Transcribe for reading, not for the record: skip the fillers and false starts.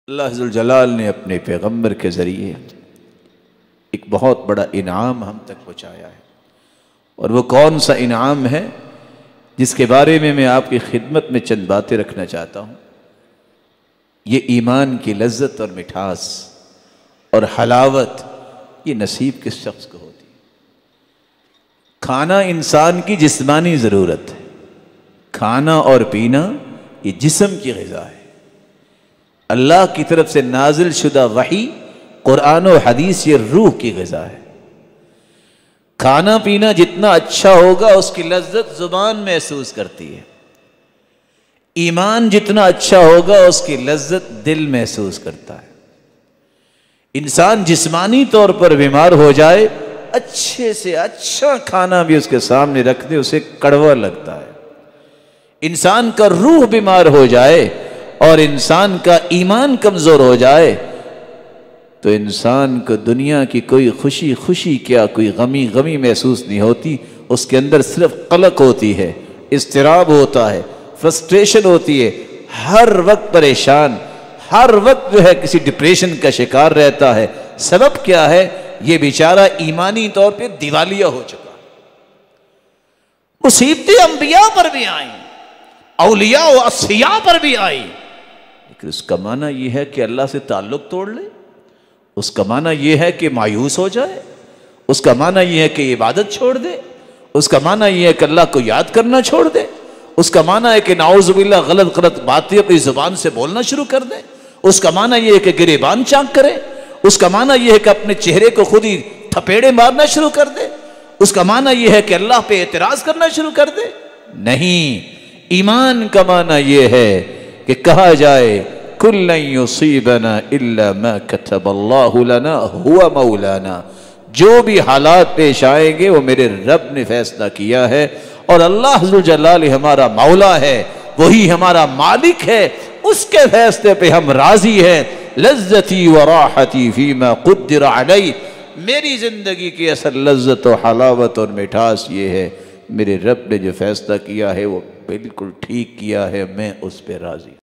اللہ ذوالجلال نے اپنے پیغمبر کے ذریعے ایک بہت بڑا انعام ہم تک پہنچایا ہے، اور وہ کون سا انعام ہے جس کے بارے میں آپ کی خدمت میں چند باتیں رکھنا چاہتا ہوں۔ یہ ایمان کی لذت اور مٹھاس اور حلاوت یہ نصیب کس شخص کو ہوتی ہے؟ کھانا انسان کی جسمانی ضرورت ہے، کھانا اور پینا یہ جسم کی غذا ہے۔ اللہ کی طرف سے نازل شدہ وحی قرآن و حدیث یہ روح کی غذا ہے۔ کھانا پینا جتنا اچھا ہوگا اس کی لذت زبان محسوس کرتی ہے، ایمان جتنا اچھا ہوگا اس کی لذت دل محسوس کرتا ہے۔ انسان جسمانی طور پر بیمار ہو جائے، اچھے سے اچھا کھانا بھی اس کے سامنے رکھ دے اسے کڑوا لگتا ہے۔ انسان کا روح بیمار ہو جائے اور انسان کا ایمان کمزور ہو جائے تو انسان کو دنیا کی کوئی خوشی خوشی کیا کوئی غمی غمی محسوس نہیں ہوتی، اس کے اندر صرف قلق ہوتی ہے، اضطراب ہوتا ہے، فرسٹریشن ہوتی ہے، ہر وقت پریشان، ہر وقت جو ہے کسی ڈپریشن کا شکار رہتا ہے۔ سبب کیا ہے؟ یہ بیچارہ ایمانی طور پہ دیوالیہ ہو چکا۔ مصیبتیں انبیاء پر بھی آئیں، اولیاء و اصفیاء پر بھی آئیں، لیکن اس کا معنی یہ ہے کہ اللہ سے تعلق توڑ لے، اس کا معنی یہ ہے کہ مایوس ہو جائے، اس کا معنی یہ ہے کہ عبادت چھوڑ دے، اس کا معنی یہ ہے کہ اللہ کو یاد کرنا چھوڑ دے، اس کا معنی ہے کہ نعوذ باللہ غلط باتیں اپنی زبان سے بولنا شروع کر دے، اس کا معنی یہ ہے کہ گریبان چاک کرے، اس کا معنی یہ ہے کہ اپنے چہرے کو خود ہی تھپیڑے مارنا شروع کر دے، اس کا معنی یہ ہے کہ اللہ پہ اعتراض کرنا شروع کر دے۔ نہیں، ایمان کا معنی یہ ہے کہ کہا جائے کُلًّا یُصِیبَنَا إِلَّا مَا كَتَبَ اللَّهُ لَنَا هُوَ مَوْلَانَا، جو بھی حالات پیش آئیں گے وہ میرے رب نے فیصلہ کیا ہے، اور اللہ ذوالجلال ہمارا مولا ہے، وہی ہمارا مالک ہے، اس کے فیصلے پہ ہم راضی ہیں۔ لذتی و راحتی فیما قدر علی، میری زندگی کی اصل لذت و حلاوت اور مٹھاس یہ ہے میرے رب نے جو فیصلہ کیا ہے وہ بالکل ٹھیک کیا ہے، میں اس پہ راضی۔